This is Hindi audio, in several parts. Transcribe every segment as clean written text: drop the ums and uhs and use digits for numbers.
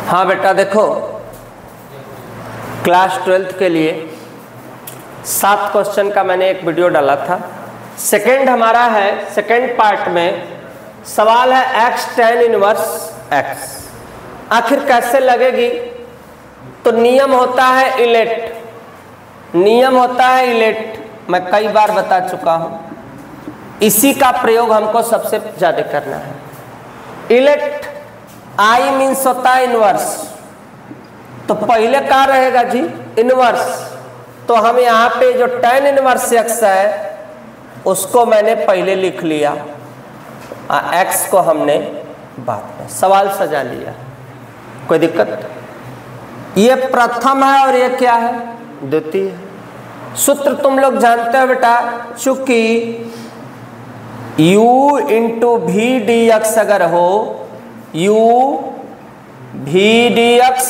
हाँ बेटा देखो, क्लास 12th के लिए 7 क्वेश्चन का मैंने एक वीडियो डाला था। सेकंड हमारा है, सेकंड पार्ट में सवाल है x tan इनवर्स x आखिर कैसे लगेगी। तो नियम होता है इलेट, नियम होता है इलेट, मैं कई बार बता चुका हूं। इसी का प्रयोग हमको सबसे ज्यादा करना है। इलेट आई मीन्स होता है इनवर्स, तो पहले क्या रहेगा जी, इनवर्स। तो हम यहाँ पे जो tan इनवर्स x है उसको मैंने पहले लिख लिया, x को हमने बाद में सवाल सजा लिया, कोई दिक्कत। ये प्रथम है और ये क्या है, द्वितीय। सूत्र तुम लोग जानते हो बेटा, चूंकि u इंटू भी डी एक्स अगर हो, u भी डी एक्स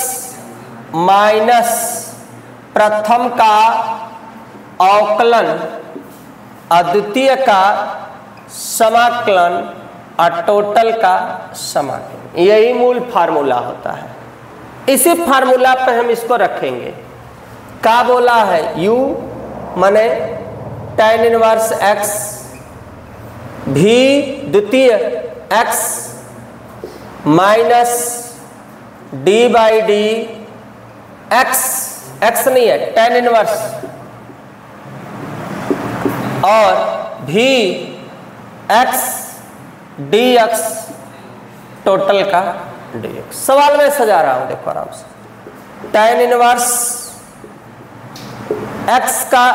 माइनस प्रथम का अवकलन अद्वितीय का समाकलन और टोटल का समाकलन, यही मूल फार्मूला होता है। इसी फार्मूला पे हम इसको रखेंगे। क्या बोला है, u माने tan इनवर्स x भी द्वितीय x minus D by D x नहीं है tan इनवर्स, और भी x dx टोटल का dx। सवाल में सजा रहा हूं, देखो आराम से। tan इनवर्स x का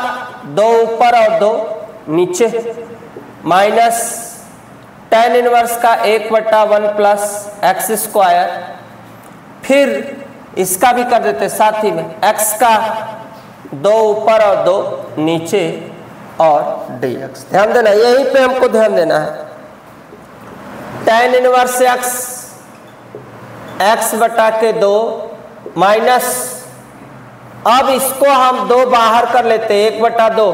2 ऊपर और 2 नीचे माइनस tan इनवर्स का 1/1 प्लस एक्स स्क्वायर, फिर इसका भी कर देते साथ ही में, x का 2 ऊपर और 2 नीचे और dx। ध्यान देना, यहीं पे हमको ध्यान देना है। tan इनवर्स x बटा के 2 माइनस, अब इसको हम 2 बाहर कर लेते, 1/2,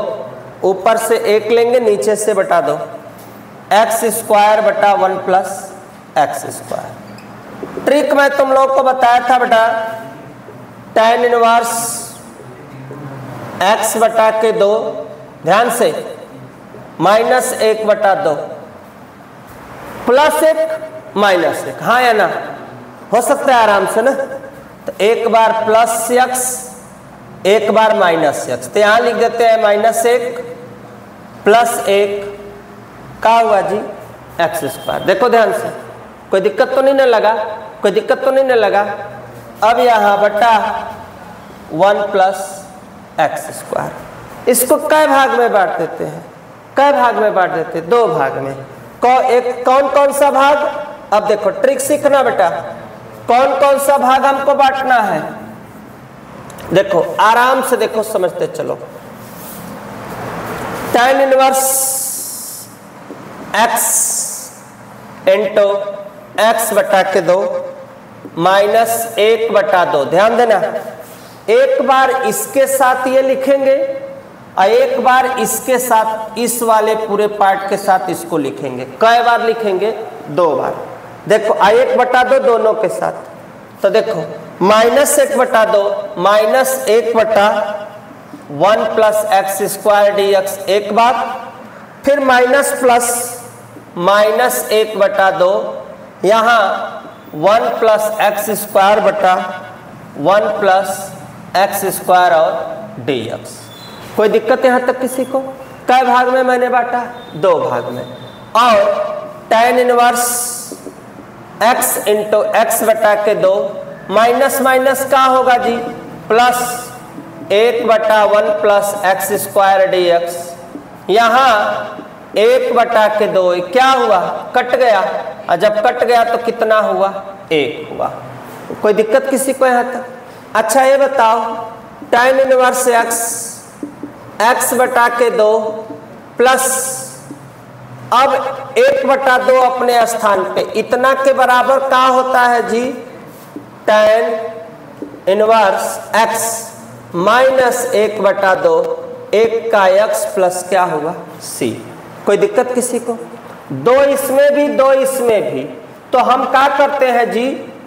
ऊपर से 1 लेंगे, नीचे से बटा 2, एक्स स्क्वायर बटा 1 प्लस एक्स स्क्वायर। ट्रिक मैं तुम लोग को बताया था बेटा, tan इनवर्स x बटा के 2, ध्यान से, माइनस 1/2 प्लस 1 माइनस 1, हाँ या ना, हो सकता है आराम से ना। तो एक बार प्लस x, एक बार माइनस x, तो यहां लिख देते हैं -1 प्लस 1, क्या हुआ जी, एक्स स्क्वायर। देखो ध्यान से, कोई दिक्कत तो नहीं ना लगा, कोई दिक्कत तो नहीं ना लगा। अब यहां बटा 1 प्लस एक्स स्क्वायर। इसको कै भाग में बांट देते हैं, कै भाग में बांट देते हैं, 2 भाग में। कौन कौन सा भाग, अब देखो ट्रिक सीखना बेटा, कौन कौन सा भाग हमको बांटना है। देखो आराम से देखो, समझते चलो। tan inverse x into x बटा के 2 माइनस 1/2, ध्यान देना, एक बार इसके साथ ये लिखेंगे और एक बार इसके साथ, इस वाले पूरे पार्ट के साथ इसको लिखेंगे। कई बार लिखेंगे, 2 बार। देखो 1/2 दोनों के साथ, तो देखो -1/2 minus 1/1 plus x square dx एक बार, फिर माइनस प्लस माइनस 1/2, यहाँ 1 प्लस एक्स स्क्वायर बटा 1 प्लस एक्स स्क्वायर और dx। कोई दिक्कत यहाँ तक किसी को? कै भाग में मैंने बांटा, 2 भाग में। और tan inverse x into x बटा के 2 माइनस माइनस का होगा जी, plus 1/1 plus x square dx। यहाँ 1/2 क्या हुआ, कट गया, और जब कट गया तो कितना हुआ, 1 हुआ। कोई दिक्कत किसी को यहाँ तक? अच्छा ये बताओ, tan इनवर्स x बटा के 2 प्लस, अब 1/2 अपने स्थान पे, इतना के बराबर क्या होता है जी, tan इनवर्स x माइनस 1/2, 1 का x प्लस क्या हुआ, c। कोई दिक्कत किसी को? 2 इसमें भी 2 इसमें भी, तो हम क्या करते हैं जी,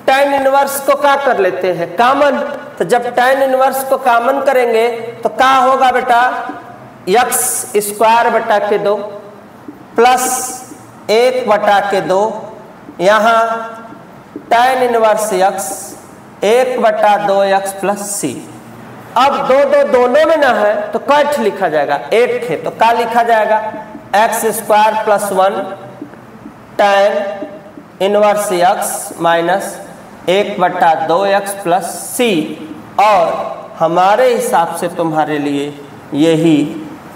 tan इनवर्स को क्या कर लेते हैं, कॉमन। तो जब tan इनवर्स को कॉमन करेंगे तो क्या होगा बेटा, x स्क्वायर बटा के 2 प्लस 1/2 यहाँ tan inverse x 1/2x plus c। अब दोनों में ना है तो कट लिखा जाएगा, एक है तो क्या लिखा जाएगा, x square plus 1 tan inverse x minus 1/2x plus c। और हमारे हिसाब से तुम्हारे लिए यही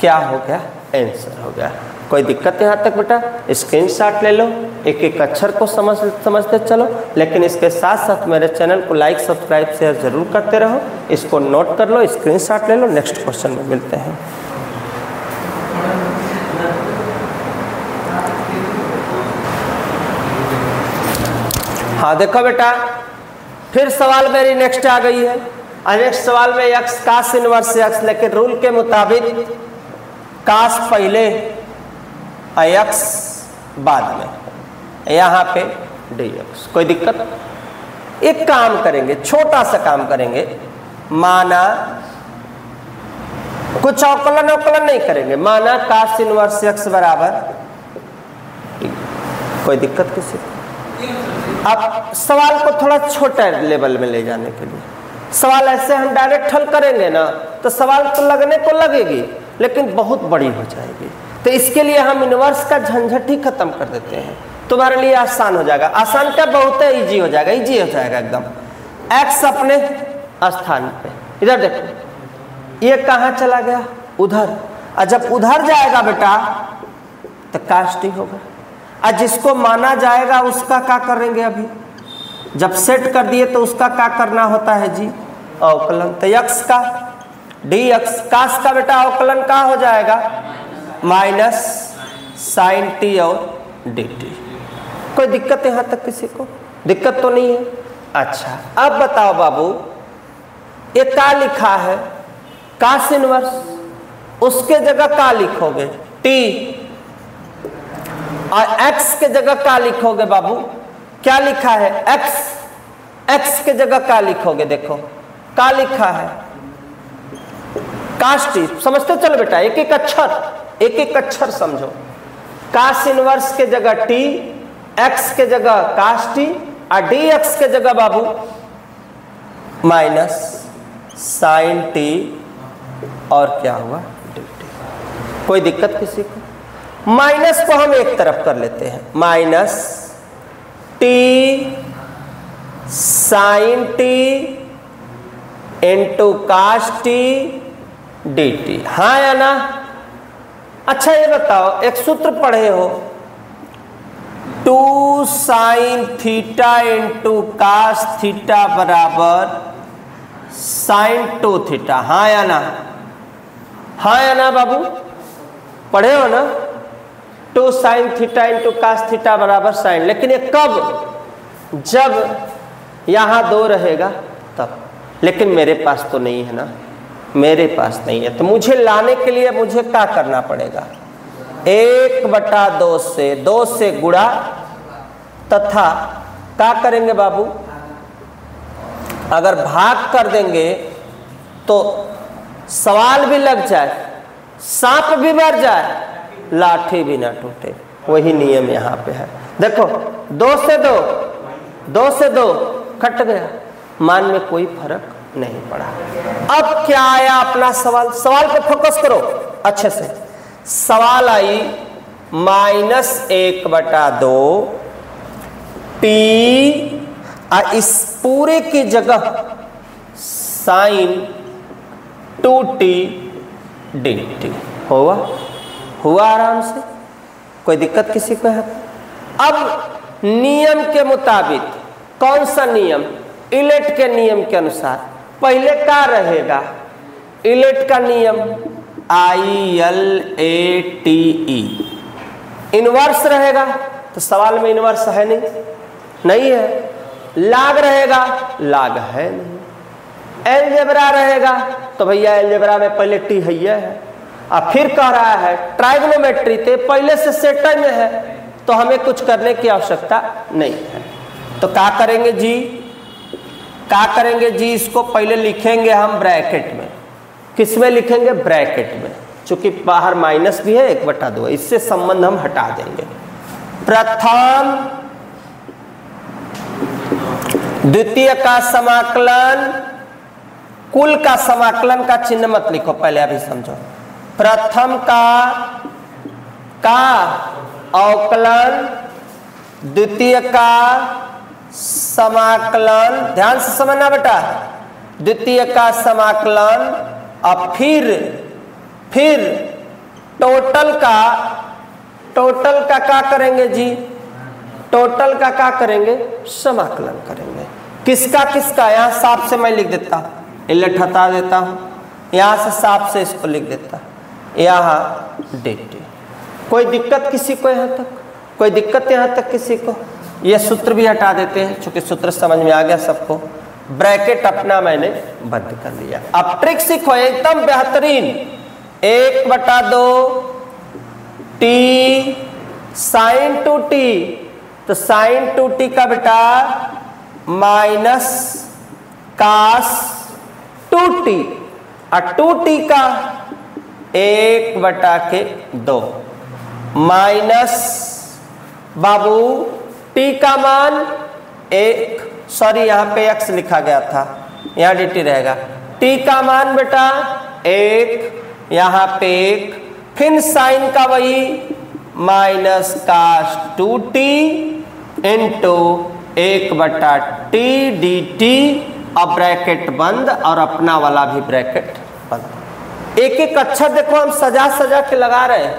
क्या हो गया, आंसर हो गया। कोई दिक्कत यहाँ तक बेटा, स्क्रीनशॉट ले लो, एक एक अक्षर को समझते चलो, लेकिन इसके साथ साथ मेरे चैनल को लाइक सब्सक्राइब शेयर जरूर करते रहो। इसको नोट कर लो, स्क्रीनशॉट ले लो। नेक्स्ट क्वेश्चन में मिलते हैं। हाँ देखो बेटा, फिर सवाल मेरी नेक्स्ट आ गई है। नेक्स्ट सवाल में x कास इनवर्स x, लेकिन रूल के मुताबिक कास पहले x बाद में, यहाँ पे dx। कोई दिक्कत? एक काम करेंगे, छोटा सा काम करेंगे, माना कुछ अवकलन नहीं करेंगे, माना कास इनवर्स x बराबर, कोई दिक्कत किसी को? अब सवाल को थोड़ा छोटा लेवल में ले जाने के लिए, सवाल ऐसे हम डायरेक्ट हल करेंगे ना तो सवाल तो लगने को लगेगी लेकिन बहुत बड़ी हो जाएगी। तो इसके लिए हम इनवर्स का झंझट ही खत्म कर देते हैं, तुम्हारे लिए आसान हो जाएगा। आसान क्या, बहुत है, इजी हो जाएगा, इजी हो जाएगा एकदम। x अपने स्थान पे, इधर देखो, ये कहाँ चला गया, उधर। और जब उधर जाएगा बेटा तो कास्टिंग होगा। और जिसको माना जाएगा उसका क्या करेंगे, अभी जब सेट कर दिए तो उसका क्या करना होता है जी, अवकलन। तो x का dx, कास का बेटा अवकलन का हो जाएगा माइनस साइन t और dt। कोई दिक्कत यहाँ तक किसी को? दिक्कत तो नहीं है। अच्छा अब बताओ बाबू, ये क्या लिखा है, कास इनवर्स, उसके जगह क्या लिखोगे, t, और x के जगह क्या लिखोगे बाबू, क्या लिखा है, x के जगह क्या लिखोगे, देखो क्या लिखा है, कास टी। समझते चलो बेटा, एक एक अक्षर समझो। कास इनवर्स के जगह t, x के जगह कास टी, और dx के जगह बाबू माइनस साइन t और क्या हुआ, dt। कोई दिक्कत किसी को? माइनस को हम एक तरफ कर लेते हैं, minus t sine t into cos t dt। हाँ या ना? अच्छा ये बताओ, एक सूत्र पढ़े हो, 2 sine theta into cos theta बराबर साइन 2 थीटा। हाँ या ना? हाँ या ना बाबू, पढ़े हो ना? 2 sine theta into cos theta बराबर साइन। लेकिन ये कब? जब यहाँ 2 रहेगा तब। लेकिन मेरे पास तो नहीं है ना, मेरे पास नहीं है, तो मुझे लाने के लिए मुझे क्या करना पड़ेगा, 1/2 से 2 से गुणा, तथा क्या करेंगे बाबू, अगर भाग कर देंगे तो सवाल भी लग जाए, सांप भी मर जाए, लाठी भी ना टूटे। वही नियम यहाँ पे है। देखो 2 से 2, 2 से 2 कट गया, मान में कोई फर्क नहीं पड़ा। अब क्या आया अपना सवाल, सवाल पे फोकस करो अच्छे से। सवाल आई -1/2 t, इस पूरे की जगह साइन 2t dt। हुआ आराम से, कोई दिक्कत किसी को है? अब नियम के मुताबिक, कौन सा नियम, इलेट के नियम के अनुसार पहले क्या रहेगा, इलेट का नियम ILATE, इनवर्स रहेगा। तो सवाल में इनवर्स है नहीं है। लाग रहेगा, लाग है नहीं। एलजेब्रा रहेगा तो भैया एलजेब्रा में पहले टी है। अब फिर कह रहा है ट्राइगोनोमेट्री थे पहले से सेट में है, तो हमें कुछ करने की आवश्यकता नहीं है। तो क्या करेंगे जी, क्या करेंगे जी, इसको पहले लिखेंगे हम ब्रैकेट में। किस में लिखेंगे? ब्रैकेट में, चूंकि बाहर माइनस भी है 1/2, इससे संबंध हम हटा देंगे। प्रथम द्वितीय का समाकलन, कुल का समाकलन का चिन्ह मत लिखो, पहले अभी समझो। प्रथम का अवकलन, द्वितीय का समाकलन, ध्यान से समझना बेटा, द्वितीय का समाकलन, और फिर टोटल का क्या करेंगे जी? टोटल का क्या करेंगे? समाकलन करेंगे। किसका? यहाँ साफ से मैं लिख देता, इलेट हटा देता हूं, यहां से साफ से इसको लिख देता, यहाँ dt। कोई दिक्कत किसी को? यहाँ तक कोई दिक्कत? यहाँ तक किसी को? ये सूत्र भी हटा देते हैं, चूंकि सूत्र समझ में आ गया सबको। ब्रैकेट अपना मैंने बंद कर लिया। अब ट्रिक सीखो एकदम बेहतरीन। 1/2 t sin 2t, तो sin 2t का बेटा माइनस cos 2t, और 2t का 1/2 माइनस बाबू t का मान 1, सॉरी यहाँ पे x लिखा गया था, यहाँ dt रहेगा। t का मान बेटा 1, यहाँ पे 1, फिर साइन का वही minus cos 2t into 1/t dt, और ब्रैकेट बंद, और अपना वाला भी ब्रैकेट बंद। एक एक अक्षर देखो हम सजा सजा के लगा रहे हैं,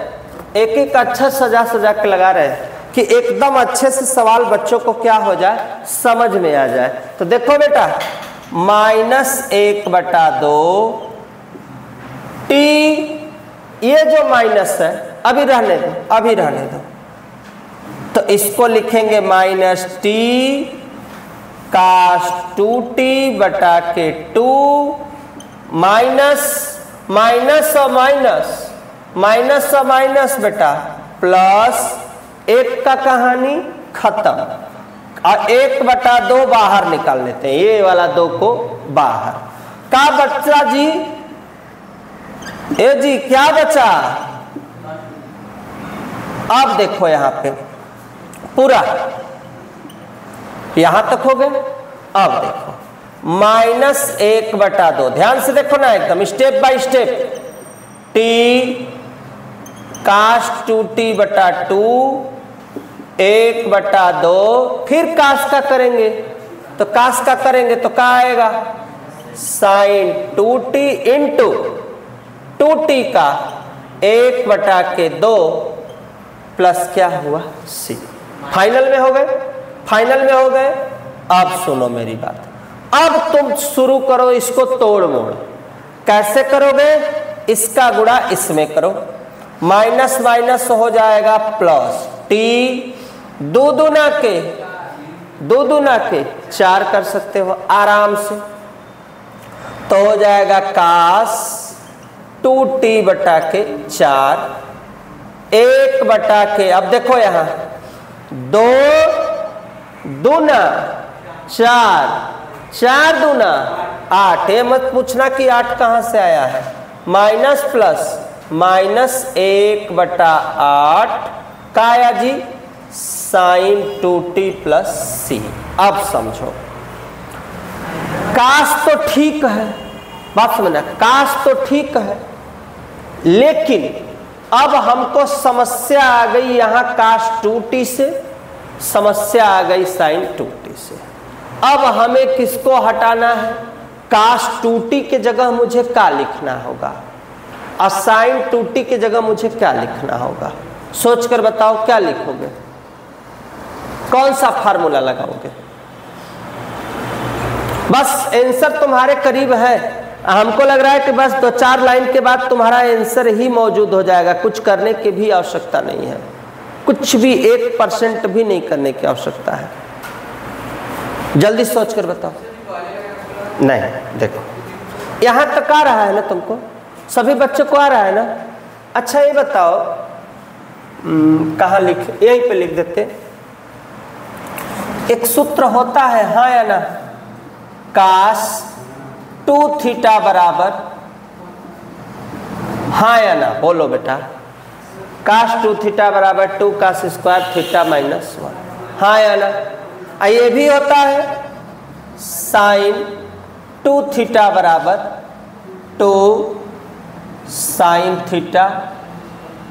एक एक अक्षर सजा सजा के लगा रहे हैं कि एकदम अच्छे से सवाल बच्चों को क्या हो जाए, समझ में आ जाए। तो देखो बेटा, -1/2 t, ये जो माइनस है अभी रहने दो, तो इसको लिखेंगे -t cos 2t/2, माइनस और माइनस बेटा प्लस, एक का कहानी खत्म, और 1/2 बाहर निकाल लेते हैं, ये वाला 2 को बाहर। क्या बचा जी? ए जी क्या बचा? अब देखो यहाँ पे पूरा यहां तक हो गए। अब देखो -1/2, ध्यान से देखो ना, एकदम step by step. t cos 2t/2 1/2, फिर cos का करेंगे, तो cos का करेंगे तो क्या आएगा? sin 2t इंटू 2t का 1/2 प्लस क्या हुआ? c। फाइनल में हो गए। अब सुनो मेरी बात, अब तुम शुरू करो इसको तोड़ मोड़। कैसे करोगे? इसका गुणा इसमें करो, माइनस माइनस हो जाएगा प्लस, t दो दूना के 4 कर सकते हो आराम से, तो हो जाएगा cos 2t/4 1/, अब देखो यहां 2 दूना 4, 4 दूना 8, ये मत पूछना कि 8 कहां से आया है। माइनस प्लस -1/8 का आया जी? sin 2t + c। अब समझो, काश तो ठीक है, बात समझना, काश तो ठीक है, लेकिन अब हमको समस्या आ गई यहाँ cos 2t से, समस्या आ गई sin 2t से। अब हमें किसको हटाना है? cos 2t के जगह मुझे क्या लिखना होगा, और sin 2t के जगह मुझे क्या लिखना होगा? सोचकर बताओ क्या लिखोगे, कौन सा फार्मूला लगाओगे? बस आंसर तुम्हारे करीब है, हमको लग रहा है कि बस 2-4 लाइन के बाद तुम्हारा आंसर ही मौजूद हो जाएगा, कुछ करने की भी आवश्यकता नहीं है, कुछ भी 1% भी नहीं करने की आवश्यकता है। जल्दी सोचकर बताओ। नहीं, देखो यहां तक आ रहा है ना तुमको, सभी बच्चों को आ रहा है ना? अच्छा ये बताओ, कहाँ लिख, यहीं पे लिख देते। एक सूत्र होता है, हाँ या ना? कास 2 थीटा बराबर, हाँ या ना बोलो बेटा, कास 2 थीटा बराबर 2 कास स्क्वायर थीटा माइनस 1, हाँ या ना। ये भी होता है साइन 2 थीटा बराबर 2 sine theta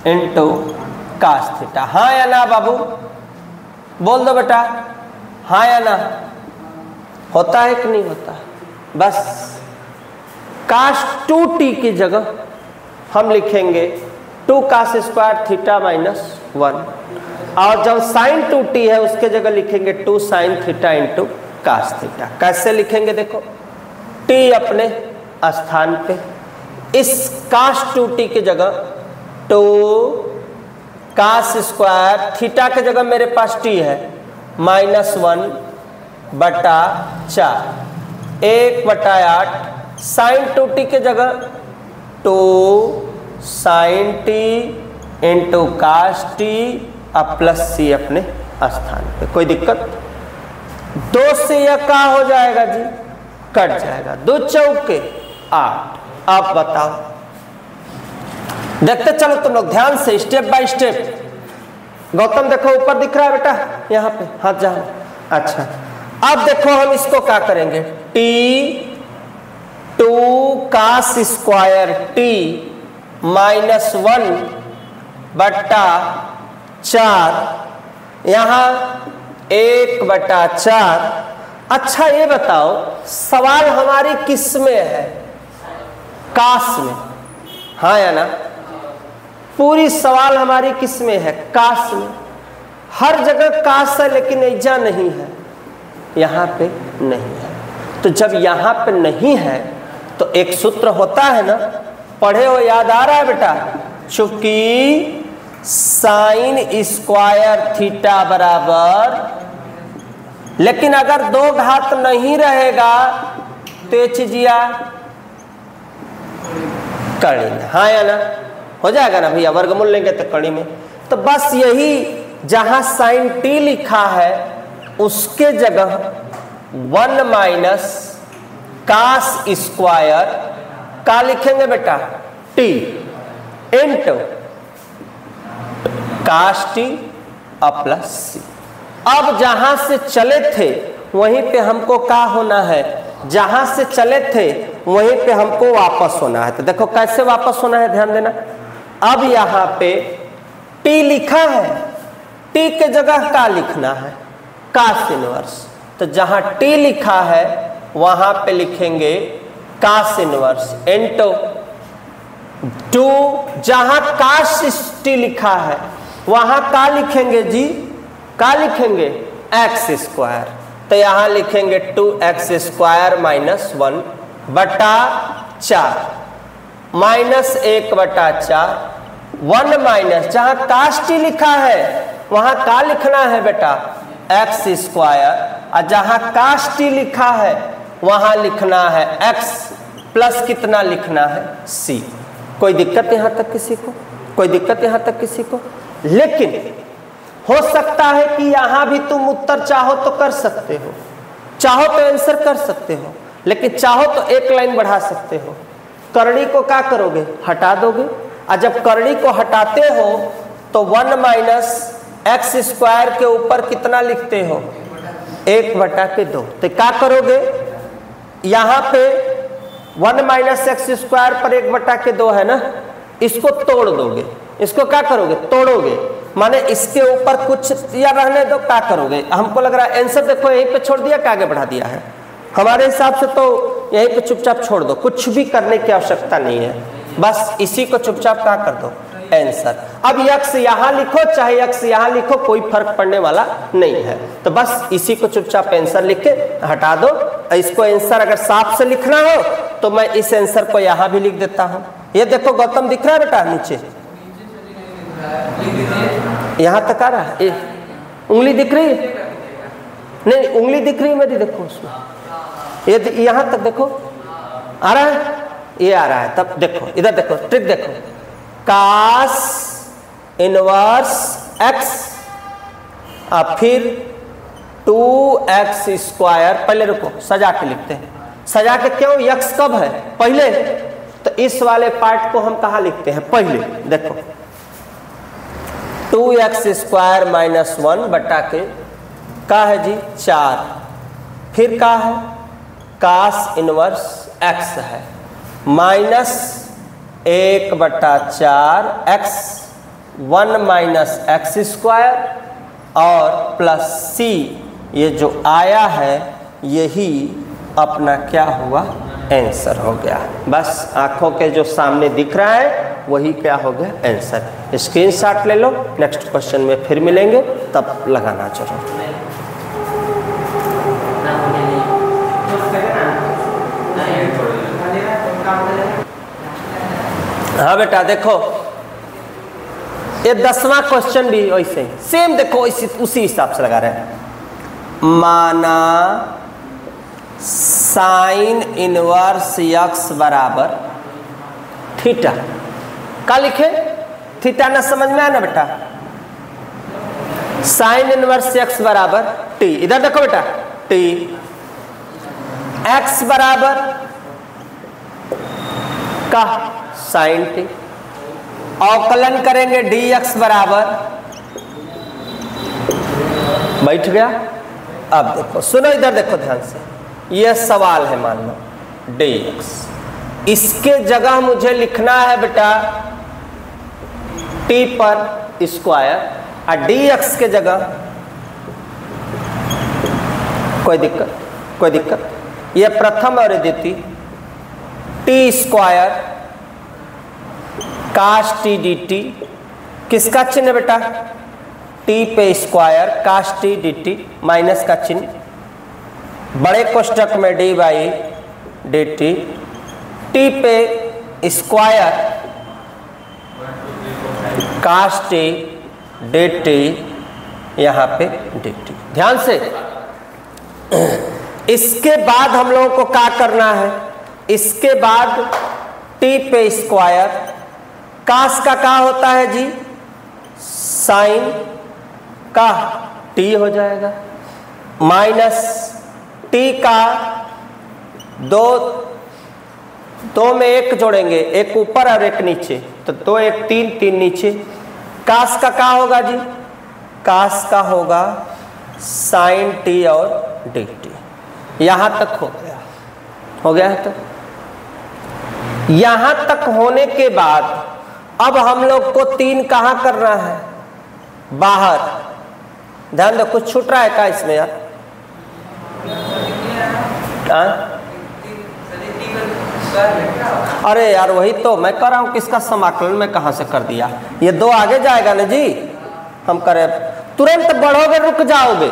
into cos theta, हाँ या ना बाबू, बोल दो बेटा, हाँ या ना, होता है कि नहीं होता। बस कास 2t की जगह हम लिखेंगे 2 कास स्क्वायर थीटा माइनस 1, और जब साइन 2t है उसके जगह लिखेंगे 2 sine theta into cos theta. कैसे लिखेंगे देखो, t अपने स्थान पे, इस कास 2t की जगह 2 कास स्क्वायर थीटा की जगह मेरे पास t है माइनस 1 बटा 4, 1/8 साइन 2t की जगह 2 sine t into cos t अब प्लस c अपने स्थान पे। कोई दिक्कत? 2 से यह क्या हो जाएगा जी, कट जाएगा, 2 चौके 8। अब बताओ, देखते चलो तुम लोग ध्यान से, स्टेप बाय स्टेप। गौतम देखो ऊपर दिख रहा है बेटा, यहाँ पे हाथ जहाँ, अच्छा। अब देखो हम इसको क्या करेंगे, t 2 cos square t minus 1 बटा 4, यहाँ 1/4। अच्छा ये बताओ सवाल हमारी किस में है, कास में, हाँ या ना, पूरी सवाल हमारी किस में है, कास में। हर जगह कास है लेकिन ऐजा नहीं है, यहाँ पे नहीं है। तो जब यहाँ पे नहीं है तो एक सूत्र होता है ना, पढ़े हो, याद आ रहा है बेटा, चूंकि साइन स्क्वायर थीटा बराबर, लेकिन अगर 2 घात नहीं रहेगा तो ये चीजिया कड़ी में, हाँ या ना, हो जाएगा ना भैया, वर्गमूल लेंगे तो कड़ी में। तो बस यही, जहां साइन t लिखा है उसके जगह 1 माइनस कास स्क्वायर का लिखेंगे बेटा t इंटू कास t और प्लस c। अब जहां से चले थे वहीं पे हमको क्या होना है, जहां से चले थे वहीं पे हमको वापस होना है। तो देखो कैसे वापस होना है, ध्यान देना। अब यहाँ पे t लिखा है, t के जगह क्या लिखना है, कास इनवर्स। तो जहां t लिखा है वहां पे लिखेंगे कास इनवर्स इंटू 2, जहां कास t लिखा है वहां क्या लिखेंगे जी, क्या लिखेंगे, एक्स स्क्वायर। तो यहां लिखेंगे 2x स्क्वायर माइनस 1 बटा 4, माइनस 1/4, 1 माइनस, जहां कास t लिखा है वहां क्या लिखना है बेटा, एक्स स्क्वायर, और जहां कास t लिखा है वहां लिखना है x प्लस कितना लिखना है, c। कोई दिक्कत यहां तक किसी को, कोई दिक्कत यहां तक किसी को? लेकिन हो सकता है कि यहां भी तुम उत्तर चाहो तो कर सकते हो, चाहो तो आंसर कर सकते हो, लेकिन चाहो तो एक लाइन बढ़ा सकते हो। करणी को क्या करोगे, हटा दोगे, और जब करणी को हटाते हो तो 1 माइनस एक्स स्क्वायर के ऊपर कितना लिखते हो, 1/2। तो क्या करोगे, यहाँ पे 1 माइनस एक्स स्क्वायर पर 1/2 है ना, इसको तोड़ दोगे। इसको क्या करोगे, तोड़ोगे, माने इसके ऊपर कुछ या रहने दो, क्या करोगे। हमको लग रहा है आंसर देखो यहीं पे छोड़ दिया, क्या आगे बढ़ा दिया है। हमारे हिसाब से तो यहीं पे चुपचाप छोड़ दो, कुछ भी करने की आवश्यकता नहीं है, बस इसी को चुपचाप क्या कर दो, आंसर। अब यक्स यहाँ लिखो चाहे यक्स यहाँ लिखो, कोई फर्क पड़ने वाला नहीं है। तो बस इसी को चुपचाप आंसर लिख के हटा दो। इसको आंसर अगर साफ से लिखना हो तो मैं इस आंसर को यहाँ भी लिख देता हूँ। ये देखो गौतम दिख रहा है बेटा, नीचे यहाँ तक आ रहा है, उंगली दिख रही है, नहीं उंगली दिख रही है मेरी, देखो उसमें, ये यहाँ तक देखो आ रहा है, ये आ रहा है। तब देखो इधर देखो, ट्रिक देखो, कास इनवर्स एक्स और फिर 2x², पहले रुको सजा के लिखते हैं, सजा के क्यों, x कब है पहले, तो इस वाले पार्ट को हम कहाँ लिखते हैं पहले, देखो 2x² - 1 बटा के का है जी 4, फिर का है cos इनवर्स x है -1/4 x 1 - x² और प्लस c, ये जो आया है यही अपना क्या हुआ आंसर हो गया। बस आंखों के जो सामने दिख रहा है वही क्या हो गया आंसर। स्क्रीनशॉट ले लो, नेक्स्ट क्वेश्चन में फिर मिलेंगे, तब लगाना जरूर। हाँ बेटा देखो, ये 10वां क्वेश्चन भी वैसे ही सेम, देखो उसी हिसाब से लगा रहे हैं। माना साइन इनवर्स x बराबर थीटा, क्या लिखे, थीटा ना समझ में आया ना बेटा, साइन इनवर्स x बराबर t, इधर देखो बेटा t, x बराबर का साइन t, अवकलन करेंगे dx बराबर, बैठ गया। अब देखो सुनो, इधर देखो ध्यान से, यह सवाल है मान लो dx, इसके जगह मुझे लिखना है बेटा t पर स्क्वायर, और dx के जगह कोई दिक्कत, यह प्रथम और द्वितीय t² cos t dt, किसका चिन्ह बेटा, t पे square cos t dt, minus का चिन्ह, बड़े कोष्ठक में d बाई dt, t पे स्क्वायर cos t dt, यहाँ पे dt। ध्यान से, इसके बाद हम लोगों को क्या करना है, इसके बाद t पे स्क्वायर cos का क्या होता है जी, साइन का t हो जाएगा, माइनस t का दो में एक जोड़ेंगे, एक ऊपर और एक नीचे, तो 2 1 3 3 नीचे, cos का क्या होगा जी, cos का होगा साइन t और dt। यहां तक हो गया है। तो यहां तक होने के बाद अब हम लोग को 3 कहां करना है, बाहर। ध्यान दो, कुछ छूट रहा है क्या इसमें यार, अरे यार वही तो मैं कह रहा हूं, किसका समाकलन में कहां से कर दिया, ये 2 आगे जाएगा ना जी, हम करें तुरंत बढ़ोगे रुक जाओगे,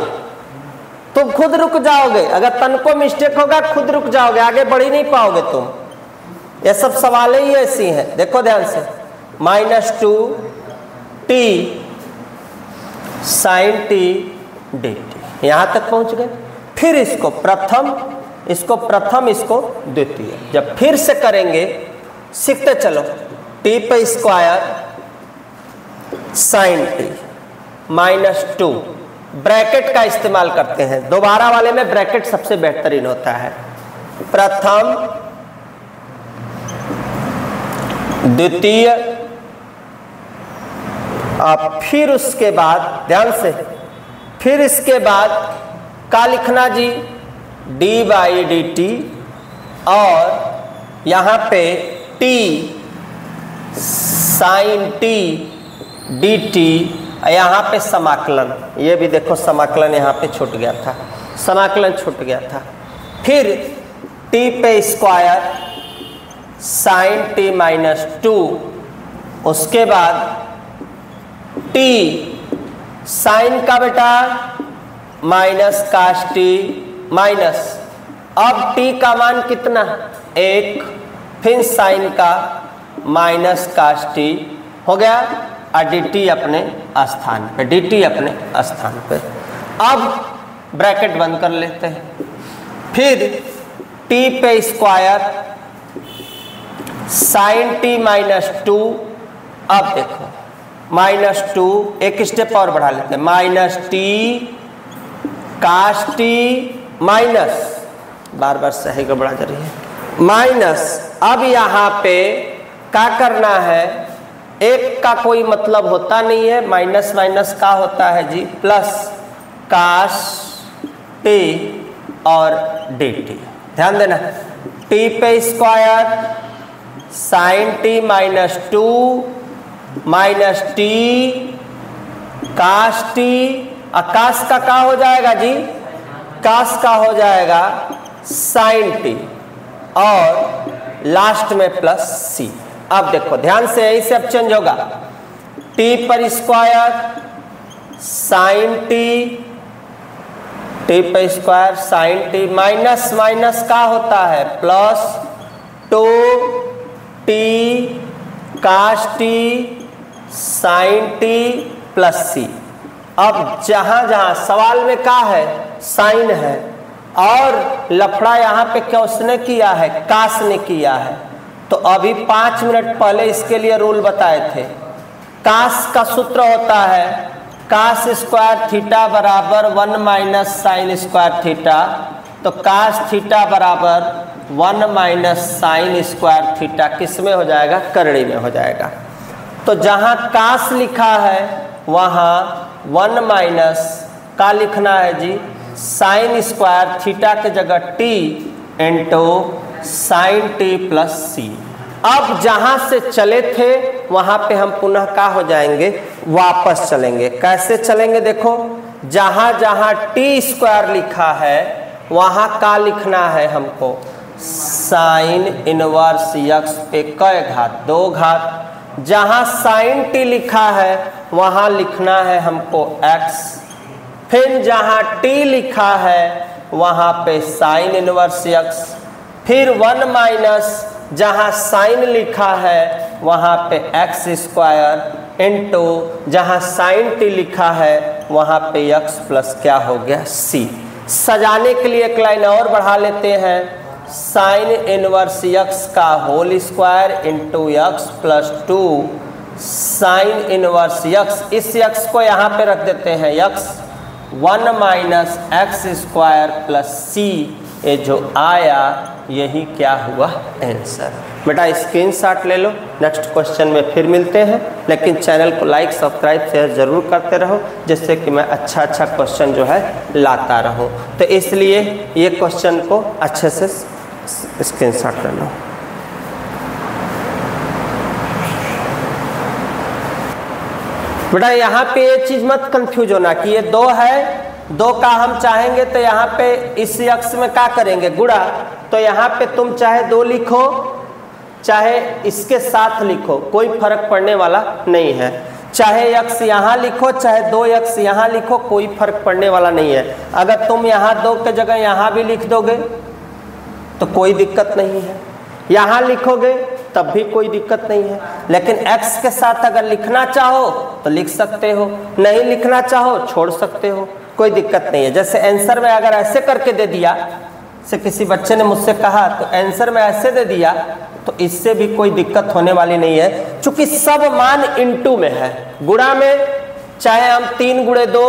तुम खुद रुक जाओगे, अगर तनको मिस्टेक होगा खुद रुक जाओगे, आगे बढ़ ही नहीं पाओगे तुम। ये सब सवालें ही ऐसी हैं, देखो ध्यान से, -2t साइन t dt, यहां तक पहुंच गए। फिर इसको प्रथम इसको द्वितीय, जब फिर से करेंगे सीखते चलो, t पे स्क्वायर साइन t -2, ब्रैकेट का इस्तेमाल करते हैं, दोबारा वाले में ब्रैकेट सबसे बेहतरीन होता है, प्रथम द्वितीय, अब फिर उसके बाद ध्यान से, फिर इसके बाद क्या लिखना जी, d बाई dt, और यहाँ पे t साइन t dt, यहाँ पे समाकलन, ये भी देखो समाकलन यहाँ पे छूट गया था, समाकलन छूट गया था। फिर t पे स्क्वायर साइन t -2, उसके बाद t साइन का बेटा माइनस cos t माइनस, अब t का मान कितना 1, फिर साइन का माइनस cos t हो गया, और dt अपने स्थान पे, dt अपने स्थान पे। अब ब्रैकेट बंद कर लेते हैं, फिर t पे स्क्वायर साइन t -2, अब देखो -2, एक स्टेप और बढ़ा लेते हैं, -t काश टी माइनस, बार बार सही गड़बड़ा जा रही है, माइनस। अब यहाँ पे क्या करना है, एक का कोई मतलब होता नहीं है, माइनस माइनस का होता है जी, प्लस काश टी और डी टी। ध्यान देना, टी पे square sine T minus 2 minus T काश टी, आकाश का क्या हो जाएगा जी, काश का हो जाएगा साइन टी और लास्ट में प्लस सी। अब देखो ध्यान से, यही से अब चेंज होगा, टी पर स्क्वायर साइन टी, टी पर square sine T minus minus का होता है प्लस 2 टी काश T sign T plus C. अब जहां जहां सवाल में क्या है, साइन है, और लफड़ा यहाँ पे क्या उसने किया है, काश ने किया है। तो अभी 5 मिनट पहले इसके लिए रूल बताए थे। काश का सूत्र होता है काश स्क्वायर थीटा बराबर 1 माइनस साइन स्क्वायर थीटा, तो काश थीटा बराबर 1 माइनस साइन स्क्वायर थीटा किस में हो जाएगा, करड़ी में हो जाएगा। तो जहाँ काश लिखा है वहाँ 1 माइनस का लिखना है जी, साइन स्क्वायर थीटा के जगह T into sine T plus C. अब जहां से चले थे वहां पे हम पुनः क्या हो जाएंगे, वापस चलेंगे। कैसे चलेंगे, देखो जहां जहां टी स्क्वायर लिखा है वहां का लिखना है हमको, साइन इनवर्स यक्स पे कै घात, 2 घात। जहां साइन टी लिखा है वहां लिखना है हमको x, फिर जहां t लिखा है वहां पे साइन इनवर्स x, फिर 1 माइनस जहां साइन लिखा है वहां पे x स्क्वायर इंटू जहां साइन t लिखा है वहां पे x प्लस क्या हो गया c। सजाने के लिए एक लाइन और बढ़ा लेते हैं, साइन इनवर्स x का whole square into x plus 2 sine inverse x, इस x को यहाँ पे रख देते हैं x 1 minus x square plus C. ये जो आया यही क्या हुआ, आंसर। बेटा स्क्रीनशॉट ले लो, नेक्स्ट क्वेश्चन में फिर मिलते हैं। लेकिन चैनल को लाइक सब्सक्राइब शेयर ज़रूर करते रहो, जिससे कि मैं अच्छा क्वेश्चन जो है लाता रहूं। तो इसलिए ये क्वेश्चन को अच्छे से स्क्रीनशॉट ले लो। बेटा यहाँ पे ये चीज़ मत कंफ्यूज होना कि ये 2 है, 2 का हम चाहेंगे तो यहाँ पे इस अक्ष में क्या करेंगे, गुणा। तो यहाँ पे तुम चाहे 2 लिखो चाहे इसके साथ लिखो, कोई फर्क पड़ने वाला नहीं है। चाहे x यहाँ लिखो चाहे 2x यहाँ लिखो, कोई फर्क पड़ने वाला नहीं है। अगर तुम यहाँ 2 के जगह यहाँ भी लिख दोगे तो कोई दिक्कत नहीं है, यहाँ लिखोगे तब भी कोई दिक्कत नहीं है। लेकिन x के साथ अगर लिखना चाहो तो लिख सकते हो, नहीं लिखना चाहो छोड़ सकते हो, कोई दिक्कत नहीं है। जैसे आंसर में अगर ऐसे करके दे दिया, से किसी बच्चे ने मुझसे कहा तो आंसर में ऐसे दे दिया, तो इससे भी कोई दिक्कत होने वाली नहीं है, क्योंकि सब मान इनटू में है। गुणा में चाहे हम 3 गुणे 2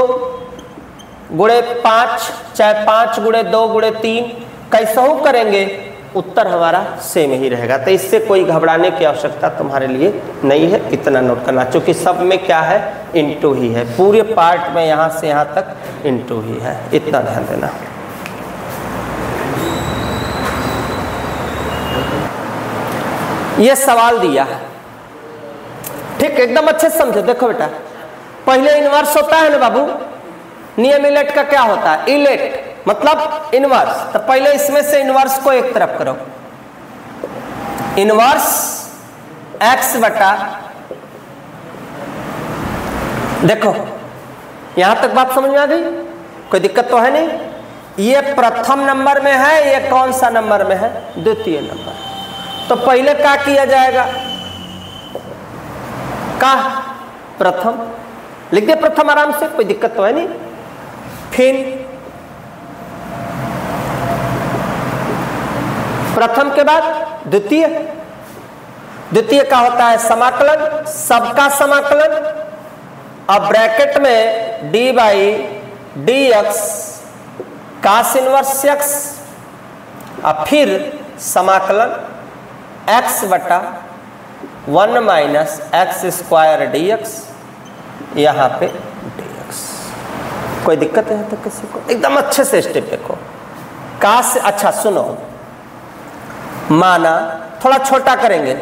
गुणे 5, चाहे 5 गुणे 2 गुणे 3 कैसा हो करेंगे, उत्तर हमारा सेम ही रहेगा। तो इससे कोई घबराने की आवश्यकता तुम्हारे लिए नहीं है, इतना नोट करना, क्योंकि सब में क्या है, इनटू ही है। पूरे पार्ट में यहाँ से यहाँ तक इनटू ही है, इतना ध्यान देना। ये सवाल दिया है, ठीक, एकदम अच्छे से समझो। देखो बेटा, पहले इनवर्स होता है ना बाबू, नियम इलेट का क्या होता है, इलेट मतलब इनवर्स। तो पहले इसमें से इनवर्स को एक तरफ करो, इनवर्स x बटा, देखो यहां तक बात समझ में आ गई, कोई दिक्कत तो है नहीं। ये प्रथम नंबर में है, ये कौन सा नंबर में है, द्वितीय नंबर। तो पहले क्या किया जाएगा, का प्रथम लिख दे, प्रथम आराम से, कोई दिक्कत तो है नहीं। फिर प्रथम के बाद द्वितीय, द्वितीय का होता है समाकलन, सबका समाकलन। अब ब्रैकेट में D by D x cos inverse x और फिर समाकलन x बटा 1 minus x square D x, यहाँ पे dx। कोई दिक्कत है तो किसी को? एकदम अच्छे से स्टेप देखो। cos, अच्छा सुनो, माना थोड़ा छोटा करेंगे,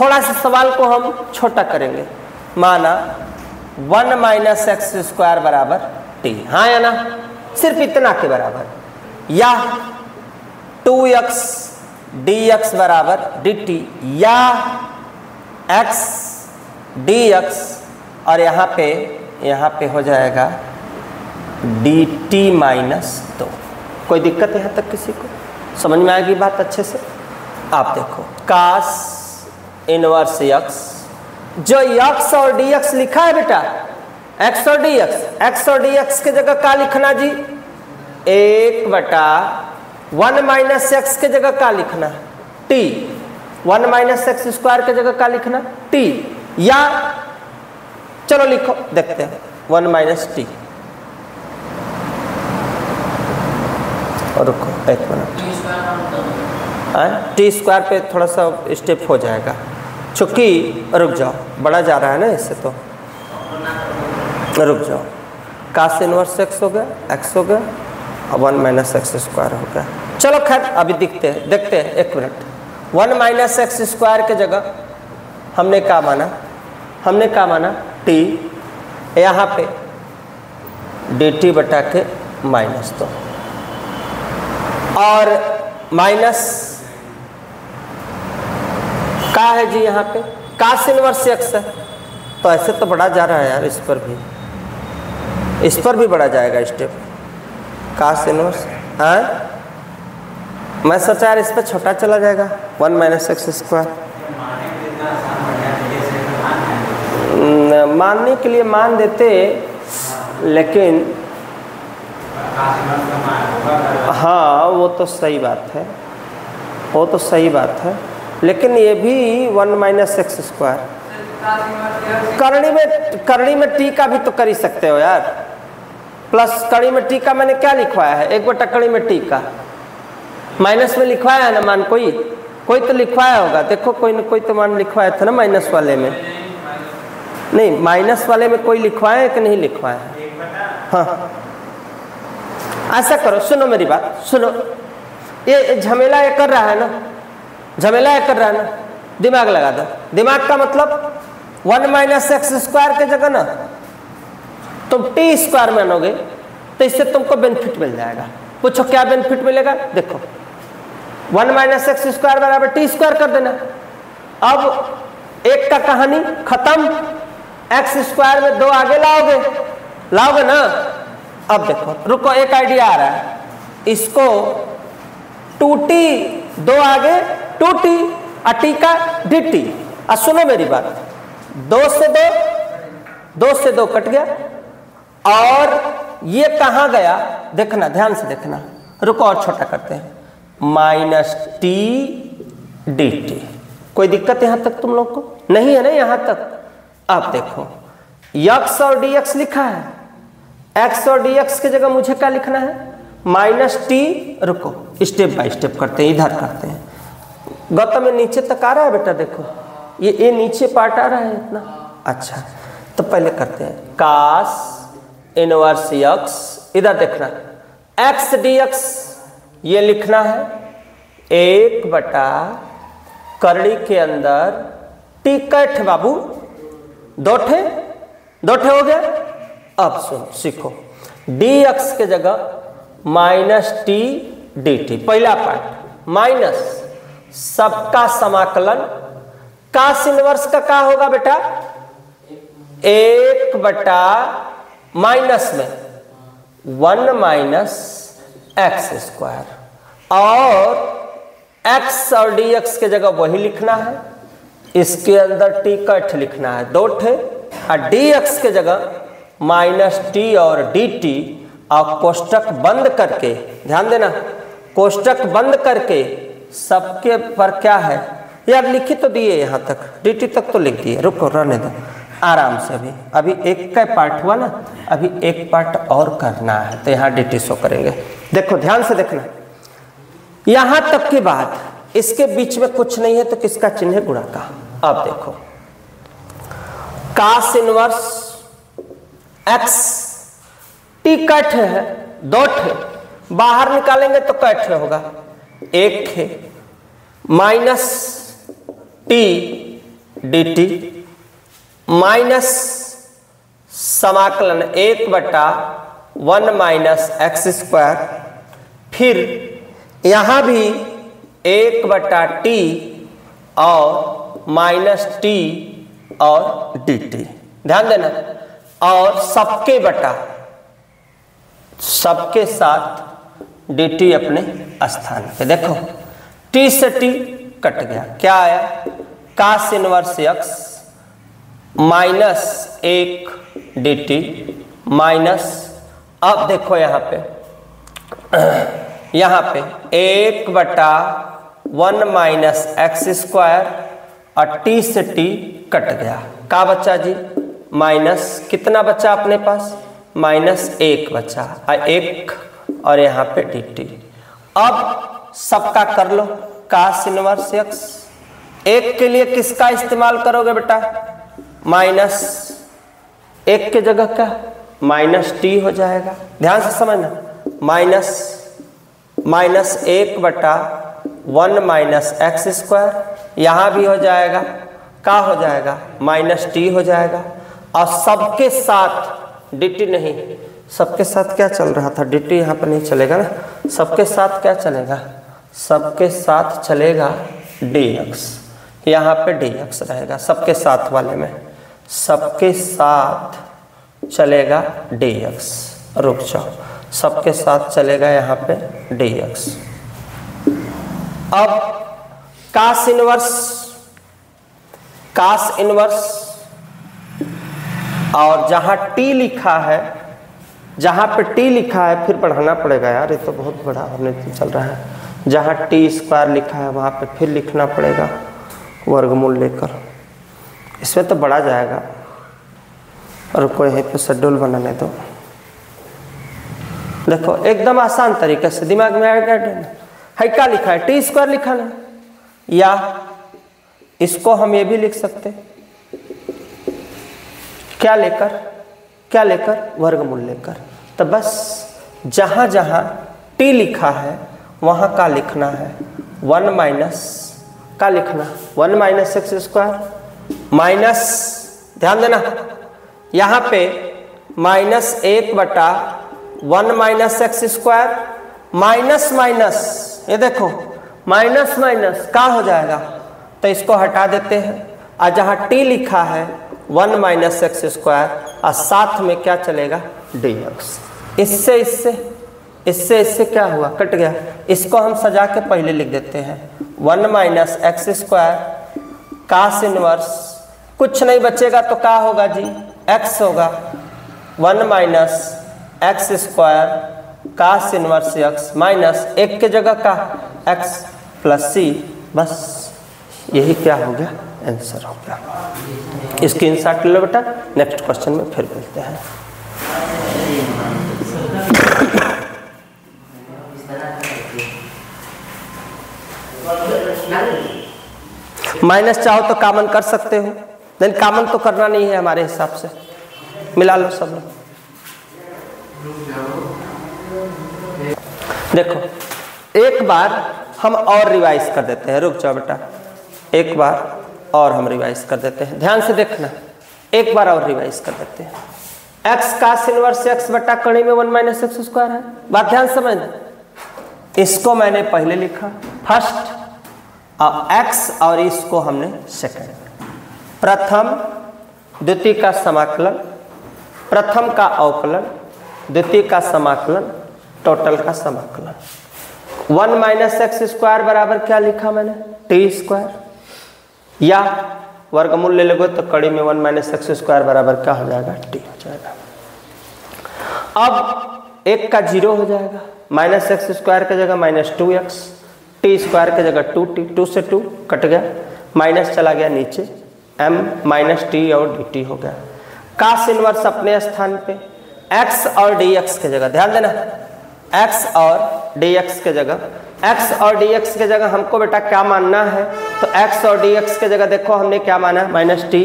थोड़ा सा सवाल को हम छोटा करेंगे। माना 1 माइनस एक्स स्क्वायर बराबर टी, हाँ या ना, सिर्फ इतना के बराबर, या 2x dx बराबर dt, या x dx और यहाँ पे हो जाएगा dt माइनस 2। कोई दिक्कत यहाँ तक किसी को? समझ में आएगी बात अच्छे से? आप देखो cos इनवर्स x, जो x और dx लिखा है बेटा, x और dx के जगह क्या लिखना जी? 1 बटा 1 माइनस एक्स के जगह क्या लिखना? t। 1 माइनस एक्स स्क्वायर के जगह क्या लिखना? t। या चलो लिखो, देखते हैं 1 माइनस टी। और रुको एक मिनट, टी स्क्वायर पे थोड़ा सा स्टेप हो जाएगा, चूँकि रुक जाओ, बड़ा जा रहा है ना इससे, तो रुक जाओ। cos इनवर्स x हो गया और 1 माइनस एक्स स्क्वायर हो गया। चलो खैर अभी देखते हैं एक मिनट। 1 माइनस एक्स स्क्वायर के जगह हमने क्या माना? t, यहाँ पे dt बटा के माइनस 2 और माइनस का है जी, यहाँ पे cos इनवर्स x है, तो ऐसे तो बढ़ा जा रहा है यार, इस पर भी बढ़ा जाएगा स्टेप। cos इनवर्स, हाँ मैं सोचा यार इस पर छोटा चला जाएगा, 1 माइनस एक्स स्क्वायर। मानने के लिए मान देते, लेकिन हाँ वो तो सही बात है, लेकिन ये भी 1 माइनस एक्स स्क्वायर, करनी में टी का भी तो कर ही सकते हो यार, प्लस कड़ी में टी का मैंने क्या लिखवाया है? 1 बटा कड़ी में टी का, माइनस में लिखवाया है ना मान, कोई तो लिखवाया होगा, देखो कोई ना कोई तो मान लिखवाया था ना माइनस वाले में। नहीं, माइनस वाले में कोई लिखवाया है कि नहीं लिखवाया है? हाँ ऐसा करो, सुनो मेरी बात सुनो, ये झमेला ये कर रहा है ना, दिमाग लगा दो। दिमाग का मतलब 1 माइनस एक्स स्क्वायर के जगह ना तुम टी स्क्वायर मानोगे तो इससे तुमको बेनिफिट मिल जाएगा। पूछो क्या बेनिफिट मिलेगा? देखो 1 माइनस एक्स स्क्वायर बराबर टी स्क्वायर कर देना। अब एक का कहानी खत्म, एक्स स्क्वायर में 2 आगे लाओगे ना। अब देखो रुको, एक आइडिया आ रहा है, इसको 2t 2 आगे 2t और टी का dt। और सुनो मेरी बात, 2 से 2 कट गया और ये कहाँ गया देखना, ध्यान से देखना, रुको और छोटा करते हैं, माइनस टी dt। कोई दिक्कत यहां तक तुम लोग को नहीं है ना यहाँ तक? आप देखो x और dx लिखा है, x और dx की जगह मुझे क्या लिखना है? Minus T. रुको स्टेप बाय स्टेप करते हैं, इधर करते हैं। गौतम में नीचे तक आ रहा है बेटा, देखो ये नीचे पार्ट आ रहा है इतना। अच्छा तो पहले करते हैं cos इनवर्स x, इधर देखना x dx ये लिखना है 1 बटा करड़ी के अंदर टी कैठ बाबू, 2 ठे हो गया। अब सुन सीखो, dx के जगह माइनस टी dt, पहला पार्ट माइनस सबका समाकलन, cos इनवर्स का क्या होगा बेटा? 1 बटा माइनस में 1 माइनस एक्स स्क्वायर, और x और dx के जगह वही लिखना है, इसके अंदर t कट लिखना है 2 ठे, और dx के जगह माइनस टी और dt, और कोष्टक बंद करके, ध्यान देना कोष्टक बंद करके सबके पर क्या है यार, लिखी तो दिए यहाँ तक, dt तक तो लिख दिए, रुको रहने दो, आराम से अभी एक का पार्ट हुआ ना, अभी एक पार्ट और करना है, तो यहाँ dt शो करेंगे। देखो ध्यान से देखना, यहां तक के बाद इसके बीच में कुछ नहीं है तो किसका चिन्ह है? गुणा का। अब देखो cos inverse x, t cut है, दो ठे बाहर निकालेंगे तो कट होगा, एक है माइनस टी dt माइनस समाकलन 1/1 माइनस एक्स स्क्वायर, फिर यहां भी 1/t और माइनस टी और dt, ध्यान देना, और सबके साथ dt अपने स्थान पे। देखो t से t कट गया, क्या आया? cos inverse x minus 1 dt minus, अब देखो यहाँ पे 1/1 माइनस एक्स स्क्वायर और t से t कट गया, क्या बचा जी? माइनस, कितना बचा अपने पास? -1 बचा, एक और यहाँ पे dt। अब सबका कर लो, cos इनवर्स x, एक के लिए किसका इस्तेमाल करोगे बेटा? -1 के जगह क्या? -t हो जाएगा, ध्यान से समझना, -1/1 माइनस एक्स स्क्वायर, यहाँ भी हो जाएगा, क्या हो जाएगा? -t हो जाएगा, और सबके साथ dt नहीं, सबके साथ क्या चल रहा था? dt यहाँ पर नहीं चलेगा ना, सबके साथ क्या चलेगा? सबके साथ चलेगा dx, यहाँ पे dx रहेगा सबके साथ वाले में, सबके साथ चलेगा dx, रुक जाओ, सबके साथ चलेगा यहाँ पे dx। अब cos इनवर्स और जहाँ t लिखा है, जहाँ पे t लिखा है, फिर पढ़ाना पड़ेगा यार, ये तो बहुत बड़ा होने चल रहा है, जहाँ t स्क्वायर लिखा है वहाँ पे फिर लिखना पड़ेगा वर्गमूल लेकर, इसमें तो बढ़ा जाएगा, और कोई यहीं पे शेड्यूल बनाने दो। देखो एकदम आसान तरीके से दिमाग में आएगा, है क्या लिखा है? टी स्क्वायर लिखा ना, या इसको हम ये भी लिख सकते, क्या लेकर? वर्गमूल लेकर। तो बस जहां जहां टी लिखा है वहां का लिखना है 1 माइनस, का लिखना 1 माइनस एक्स स्क्वायर माइनस, ध्यान देना यहाँ पे -1/1 माइनस एक्स स्क्वायर, माइनस, ये देखो माइनस क्या हो जाएगा? तो इसको हटा देते हैं, और जहाँ t लिखा है 1 माइनस एक्स स्क्वायर, और साथ में क्या चलेगा? dx। इससे क्या हुआ? कट गया, इसको हम सजा के पहले लिख देते हैं 1 minus x square cos inverse, कुछ नहीं बचेगा तो क्या होगा जी? x होगा, 1 minus x square cos inverse x minus 1 के जगह का x प्लस c, बस यही क्या हो गया? आंसर हो गया। स्क्रीनशॉट ले लो बेटा, नेक्स्ट क्वेश्चन में फिर मिलते हैं। माइनस चाहो तो कॉमन कर सकते हो, लेकिन कॉमन तो करना नहीं है हमारे हिसाब से, मिला लो सब लोग। देखो एक बार हम और रिवाइज कर देते हैं, रुक जाओ बेटा, एक बार और हम रिवाइज कर देते हैं, ध्यान से देखना, एक बार और रिवाइज कर देते हैं। x cos इनवर्स x बटा कड़ी में 1 माइनस एक्स स्क्वायर है, बात ध्यान समझना, इसको मैंने पहले लिखा फर्स्ट, और x और इसको हमने सेकंड, प्रथम द्वितीय का समाकलन, प्रथम का अवकलन, द्वितीय का समाकलन, टोटल का समाकलन। 1 माइनस एक्स स्क्वायर बराबर क्या लिखा मैंने? टी स्क्वायर, या वर्गमूल ले लोगे तो कड़ी में 1 माइनस एक्स स्क्वायर बराबर क्या हो जाएगा? टी हो जाएगा। अब एक का 0 हो जाएगा, माइनस एक्स स्क्वायर की जगह -2x, टी स्क्वायर की जगह 2t, 2 से 2 कट गया, माइनस चला गया नीचे, m माइनस टी और डी टी हो गया। कास इनवर्स अपने स्थान पे x और dx के जगह, ध्यान देना x और dx के जगह, x और dx के जगह हमको बेटा क्या मानना है, तो x और dx के जगह देखो हमने क्या माना, minus T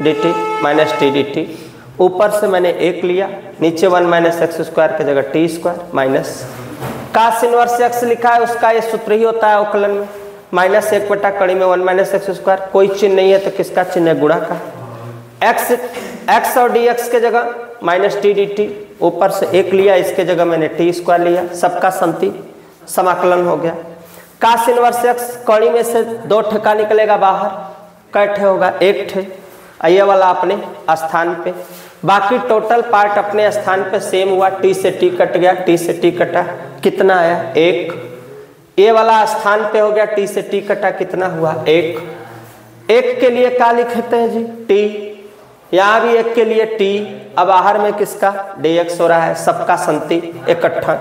D T minus T D T. ऊपर से मैंने 1 लिया, नीचे 1 माइनस एक्स स्क्वायर के जगह t square minus cos inverse x लिखा है, उसका ये सूत्र ही होता है अवकलन में, माइनस 1 बटा कड़ी में 1 माइनस एक्स स्क्वायर, कोई चिन्ह नहीं है तो किसका चिन्ह है, गुणा का। x और dx के जगह माइनस टी डी टी, ऊपर से 1 लिया, इसके जगह मैंने टी स्क्वायर लिया, सबका समती समाकलन हो गया। कास इनवर्स x कड़ी में से 2 ठेका निकलेगा बाहर, कै ठे होगा, 1 ठे, ये वाला अपने स्थान पे, बाकी टोटल पार्ट अपने स्थान पे सेम हुआ, टी से टी कट गया, टी से टी कटा, कितना आया 1, ये वाला स्थान पे हो गया, टी से टी कटा, कितना हुआ 1। 1 के लिए क्या लिखते हैं जी, टी, यहाँ भी 1 के लिए टी, अब बाहर में किसका dx हो रहा है, सबका संति इकट्ठा।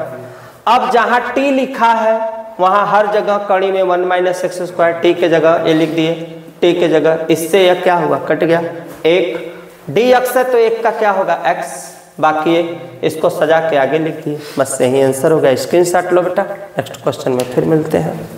अब जहाँ टी लिखा है वहाँ हर जगह कड़ी में 1 माइनस एक्स स्क्वायर, टी के जगह ये लिख दिए, टी के जगह, इससे यह क्या हुआ, कट गया 1, dx है तो 1 का क्या होगा x, बाकी 1, इसको सजा के आगे लिख दिए, बस यही आंसर हो गया। स्क्रीनशॉट लो बेटा, नेक्स्ट क्वेश्चन में फिर मिलते हैं।